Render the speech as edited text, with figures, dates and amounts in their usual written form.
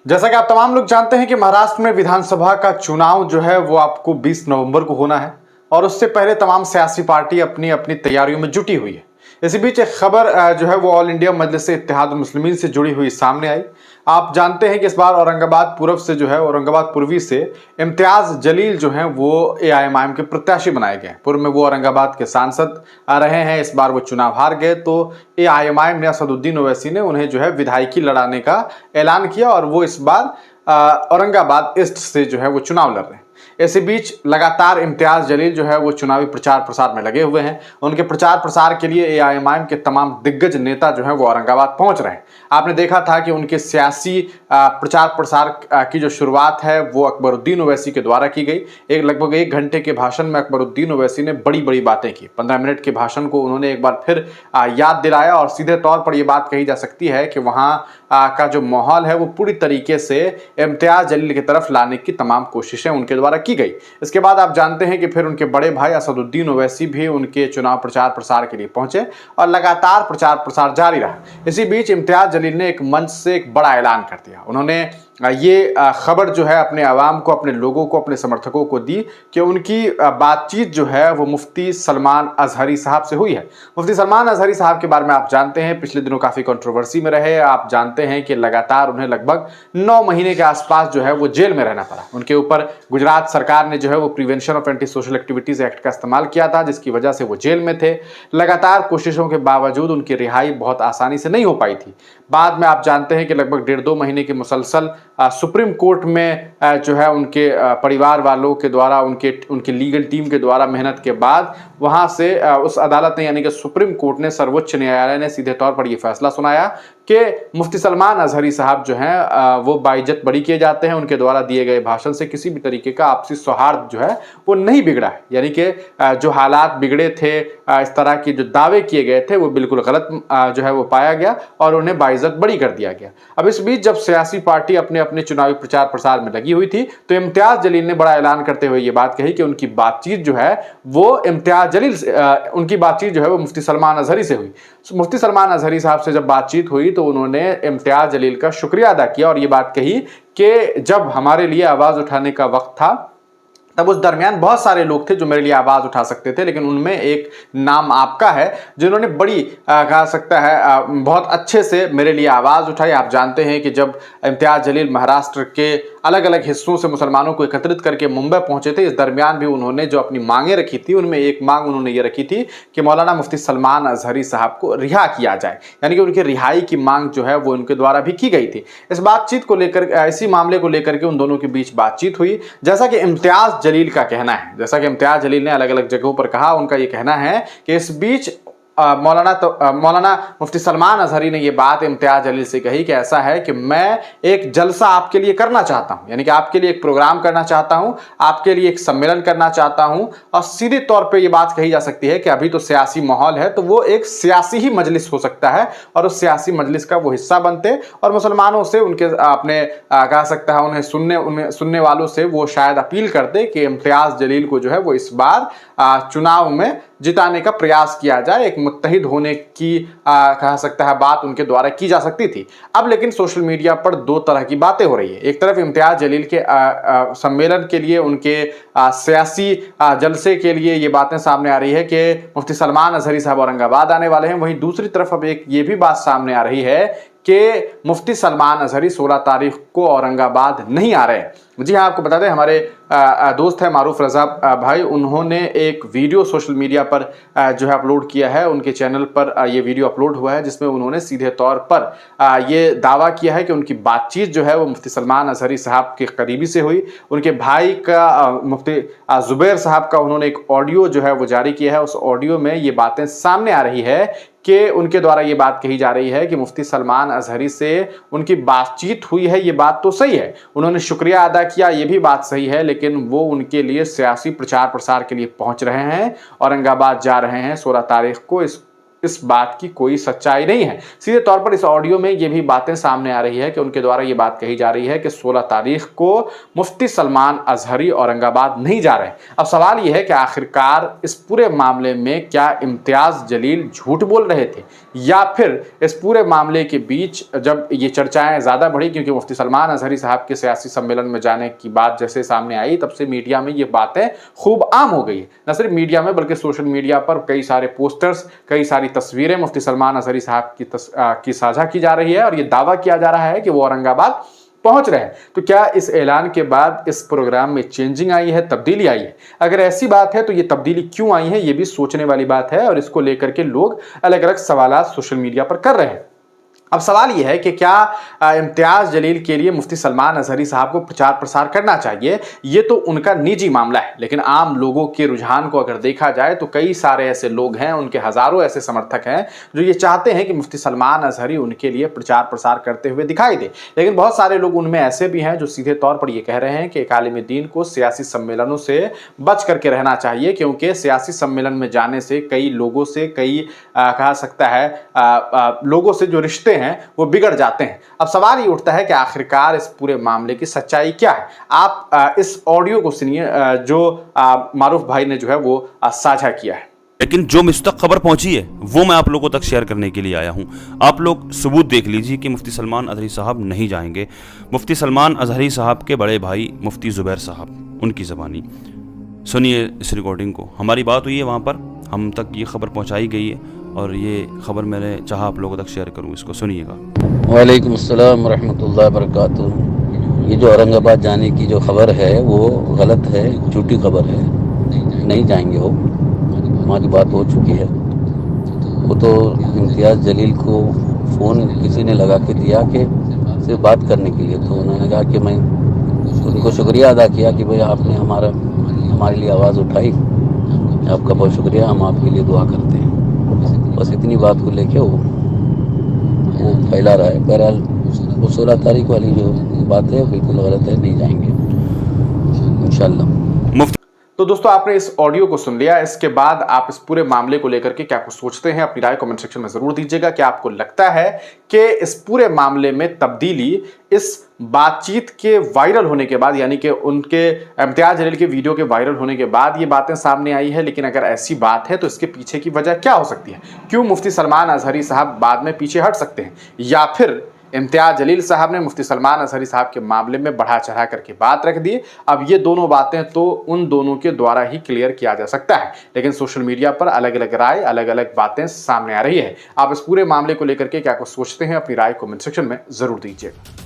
जैसा कि आप तमाम लोग जानते हैं कि महाराष्ट्र में विधानसभा का चुनाव जो है वो आपको 20 नवंबर को होना है और उससे पहले तमाम सियासी पार्टी अपनी अपनी तैयारियों में जुटी हुई है। इसी बीच एक खबर जो है वो ऑल इंडिया मजलिस इत्तेहाद मुस्लिमीन से जुड़ी हुई सामने आई। आप जानते हैं कि इस बार औरंगाबाद पूर्व से जो है औरंगाबाद पूर्वी से इम्तियाज जलील जो हैं वो एआईएमआईएम के प्रत्याशी बनाए गए। पूर्व में वो औरंगाबाद के सांसद रहे हैं, इस बार वो चुनाव हार गए तो एआईएमआईएम ने असदुद्दीन ओवैसी ने उन्हें जो है विधायकी लड़ाने का ऐलान किया और वो इस बार औरंगाबाद ईस्ट से जो है वो चुनाव लड़ रहे हैं। इसी बीच लगातार इम्तियाज जलील जो है वो चुनावी प्रचार प्रसार में लगे हुए हैं। उनके प्रचार प्रसार के लिए एआईएमआईएम के तमाम दिग्गज नेता जो है वो औरंगाबाद पहुंच रहे हैं। आपने देखा था कि उनके सियासी प्रचार प्रसार की जो शुरुआत है वो अकबरुद्दीन ओवैसी के द्वारा की गई। लगभग 1 घंटे के भाषण में अकबरुद्दीन ओवैसी ने बड़ी बड़ी बातें की। 15 मिनट के भाषण को उन्होंने एक बार फिर याद दिलाया और सीधे तौर पर यह बात कही जा सकती है कि वहां का जो माहौल है वो पूरी तरीके से इम्तियाज जलील की तरफ लाने की तमाम कोशिशें उनके द्वारा की गई। इसके बाद आप जानते हैं कि फिर उनके बड़े भाई असदुद्दीन ओवैसी भी उनके चुनाव प्रचार प्रसार के लिए पहुंचे और लगातार प्रचार प्रसार जारी रहा। इसी बीच इम्तियाज जलील ने एक मंच से एक बड़ा ऐलान कर दिया। उन्होंने ये खबर जो है अपने आवाम को, अपने लोगों को, अपने समर्थकों को दी कि उनकी बातचीत जो है वो मुफ्ती सलमान अजहरी साहब से हुई है। मुफ्ती सलमान अजहरी साहब के बारे में आप जानते हैं पिछले दिनों काफ़ी कंट्रोवर्सी में रहे। आप जानते हैं कि लगातार उन्हें लगभग 9 महीने के आसपास जो है वो जेल में रहना पड़ा। उनके ऊपर गुजरात सरकार ने जो है वो prevention of anti social activities act का इस्तेमाल किया था, जिसकी वजह से वो जेल में थे। लगातार कोशिशों के बावजूद उनकी रिहाई बहुत आसानी से नहीं हो पाई थी। बाद में आप जानते हैं कि लगभग 1.5-2 महीने के मुसलसल सुप्रीम कोर्ट में जो है उनके परिवार वालों के द्वारा, उनके लीगल टीम के द्वारा मेहनत के बाद वहां से उस अदालत ने यानी कि सुप्रीम कोर्ट ने, सर्वोच्च न्यायालय ने सीधे तौर पर यह फैसला सुनाया कि मुफ्ती सलमान अजहरी साहब जो हैं वो बाइज्जत बरी किए जाते हैं। उनके द्वारा दिए गए भाषण से किसी भी तरीके का आपसी सौहार्द जो है वो नहीं बिगड़ा है, यानी कि जो हालात बिगड़े थे, इस तरह के जो दावे किए गए थे वो बिल्कुल गलत जो है वो पाया गया और उन्हें बाइज्जत बरी कर दिया गया। अब इस बीच जब सियासी पार्टी अपने अपने चुनावी प्रचार प्रसार में लगी हुई थी तो इम्तियाज जलील ने बड़ा ऐलान करते हुए ये बात कही कि उनकी बातचीत जो है वो इम्तियाज जलील से उनकी बातचीत जो है वो मुफ्ती सलमान अजहरी से हुई। मुफ्ती सलमान अजहरी साहब से जब बातचीत हुई तो उन्होंने इम्तियाज जलील का शुक्रिया अदा किया और ये बात कही कि जब हमारे लिए आवाज उठाने का वक्त था तब उस दरमियान बहुत सारे लोग थे जो मेरे लिए आवाज़ उठा सकते थे, लेकिन उनमें एक नाम आपका है जिन्होंने बड़ी कहा सकता है बहुत अच्छे से मेरे लिए आवाज़ उठाई। आप जानते हैं कि जब इम्तियाज जलील महाराष्ट्र के अलग अलग हिस्सों से मुसलमानों को एकत्रित करके मुंबई पहुंचे थे, इस दरमियान भी उन्होंने जो अपनी मांगें रखी थी उनमें एक मांग उन्होंने ये रखी थी कि मौलाना मुफ्ती सलमान अजहरी साहब को रिहा किया जाए, यानी कि उनकी रिहाई की मांग जो है वो उनके द्वारा भी की गई थी। इस बातचीत को लेकर, इसी मामले को लेकर के उन दोनों के बीच बातचीत हुई। जैसा कि इम्तियाज जलील का कहना है, जैसा कि इम्तियाज जलील ने अलग अलग जगहों पर कहा, उनका ये कहना है कि इस बीच मौलाना मुफ्ती सलमान अजहरी ने ये बात इम्तियाज जलील से कही कि ऐसा है कि मैं एक जलसा आपके लिए करना चाहता हूं, यानी कि आपके लिए एक प्रोग्राम करना चाहता हूं, आपके लिए एक सम्मेलन करना चाहता हूं। और सीधे तौर पे ये बात कही जा सकती है कि अभी तो सियासी माहौल है तो वो एक सियासी ही मजलिस हो सकता है और उस सियासी मजलिस का वो हिस्सा बनते और मुसलमानों से, उनके अपने कहा सकता है उन्हें सुनने वालों से वो शायद अपील करते कि इम्तियाज जलील को जो है वो इस बार चुनाव में जिताने का प्रयास किया जाए, एक मुत्तहिद होने की कहा सकता है बात उनके द्वारा की जा सकती थी। अब लेकिन सोशल मीडिया पर दो तरह की बातें हो रही है। एक तरफ इम्तियाज जलील के सम्मेलन के लिए, उनके सियासी जलसे के लिए ये बातें सामने आ रही है कि मुफ्ती सलमान अजहरी साहब औरंगाबाद आने वाले हैं। वहीं दूसरी तरफ अब एक ये भी बात सामने आ रही है कि मुफ्ती सलमान अजहरी 16 तारीख को औरंगाबाद नहीं आ रहे हैं। जी हाँ, आपको बता दें हमारे दोस्त है मारूफ रजा भाई, उन्होंने एक वीडियो सोशल मीडिया पर जो है अपलोड किया है। उनके चैनल पर ये वीडियो अपलोड हुआ है जिसमें उन्होंने सीधे तौर पर ये दावा किया है कि उनकी बातचीत जो है वो मुफ्ती सलमान अजहरी साहब के करीबी से हुई। उनके भाई का मुफ्ती जुबैर साहब का उन्होंने एक ऑडियो जो है वो जारी किया है। उस ऑडियो में ये बातें सामने आ रही है कि उनके द्वारा ये बात कही जा रही है कि मुफ्ती सलमान अजहरी से उनकी बातचीत हुई है। ये बात तो सही है, उन्होंने शुक्रिया अदा किया, ये भी बात सही है, लेकिन वो उनके लिए सियासी प्रचार प्रसार के लिए पहुंच रहे हैं, औरंगाबाद जा रहे हैं 16 तारीख को। इस बात की कोई सच्चाई नहीं है। सीधे तौर पर इस ऑडियो में ये भी बातें सामने आ रही है कि उनके द्वारा ये बात कही जा रही है कि 16 तारीख को मुफ्ती सलमान अजहरी औरंगाबाद नहीं जा रहे। अब सवाल यह है कि आखिरकार इस पूरे मामले में क्या इम्तियाज जलील झूठ बोल रहे थे, या फिर इस पूरे मामले के बीच जब ये चर्चाएं ज्यादा बढ़ी, क्योंकि मुफ्ती सलमान अजहरी साहब के सियासी सम्मेलन में जाने की बात जैसे सामने आई, तब से मीडिया में ये बातें खूब आम हो गई। न सिर्फ मीडिया में बल्कि सोशल मीडिया पर कई सारे पोस्टर्स, कई सारी तस्वीरें मुफ्ती सलमान अजहरी साहब की साझा की जा रही है और ये दावा किया जा रहा है कि वो औरंगाबाद पहुंच रहे हैं। तो क्या इस ऐलान के बाद इस प्रोग्राम में चेंजिंग आई है, तब्दीली आई है? अगर ऐसी बात है तो ये तब्दीली क्यों आई है, ये भी सोचने वाली बात है और इसको लेकर के लोग अलग अलग सवाल सोशल मीडिया पर कर रहे हैं। अब सवाल यह है कि क्या इम्तियाज जलील के लिए मुफ्ती सलमान अजहरी साहब को प्रचार प्रसार करना चाहिए? ये तो उनका निजी मामला है, लेकिन आम लोगों के रुझान को अगर देखा जाए तो कई सारे ऐसे लोग हैं, उनके हजारों ऐसे समर्थक हैं जो ये चाहते हैं कि मुफ्ती सलमान अजहरी उनके लिए प्रचार प्रसार करते हुए दिखाई दे। लेकिन बहुत सारे लोग उनमें ऐसे भी हैं जो सीधे तौर पर यह कह रहे हैं कि एक आलिम दीन को सियासी सम्मेलनों से बच करके रहना चाहिए, क्योंकि सियासी सम्मेलन में जाने से कई लोगों से, कहा सकता है लोगों से जो रिश्ते हैं वो बिगड़ जाते हैं। अब सवाल ये उठता है कि आखिरकार इस पूरे मामले की सच्चाई क्या है। आप इस ऑडियो को सुनिए जो मारूफ भाई ने जो है वो साझा किया है। लेकिन जो मुझ तक खबर पहुंची है वो मैं आप लोगों तक शेयर करने के लिए आया हूं। आप लोग सबूत देख लीजिए कि मुफ्ती सलमान अजहरी साहब नहीं जाएंगे। मुफ्ती सलमान अजहरी साहब के बड़े भाई मुफ्ती जुबैर साहब, उनकी ज़बानी सुनिए इस रिकॉर्डिंग को। हमारी बात हुई है वहाँ पर, हम तक ये खबर पहुँचाई गई है और ये खबर मैंने चाहा आप लोगों तक शेयर करूँ, इसको सुनिएगा। वालेकुम अस्सलाम रहमतुल्लाहि वबरकातुहू। ये जो औरंगाबाद जाने की जो खबर है वो गलत है, झूठी खबर है। नहीं जाएंगे वो, हमारी बात हो चुकी है। वो तो इम्तियाज़ जलील को फ़ोन किसी ने लगा के दिया कि सिर्फ बात करने के लिए, तो उन्होंने कहा कि मैं उनको शुक्रिया अदा किया कि भाई आपने हमारे लिए आवाज़ उठाई, आपका बहुत शुक्रिया, हम आपके लिए दुआ करते हैं। बस इतनी बात को लेके वो फैला रहा है। बहरहाल वो 16 तारीख वाली जो बात है बिल्कुल गलत है, नहीं जाएंगे इंशाल्लाह। तो दोस्तों आपने इस ऑडियो को सुन लिया, इसके बाद आप इस पूरे मामले को लेकर के क्या कुछ सोचते हैं, अपनी राय कमेंट सेक्शन में जरूर दीजिएगा। क्या आपको लगता है कि इस पूरे मामले में तब्दीली इस बातचीत के वायरल होने के बाद, यानी कि उनके इम्तियाज जलील के वीडियो के वायरल होने के बाद ये बातें सामने आई है? लेकिन अगर ऐसी बात है तो इसके पीछे की वजह क्या हो सकती है? क्यों मुफ्ती सलमान अजहरी साहब बाद में पीछे हट सकते हैं, या फिर इम्तियाज जलील साहब ने मुफ्ती सलमान अजहरी साहब के मामले में बढ़ा चढ़ा करके बात रख दी? अब ये दोनों बातें तो उन दोनों के द्वारा ही क्लियर किया जा सकता है, लेकिन सोशल मीडिया पर अलग अलग राय, अलग अलग बातें सामने आ रही है। आप इस पूरे मामले को लेकर के क्या कुछ सोचते हैं, अपनी राय कमेंट सेक्शन में जरूर दीजिएगा।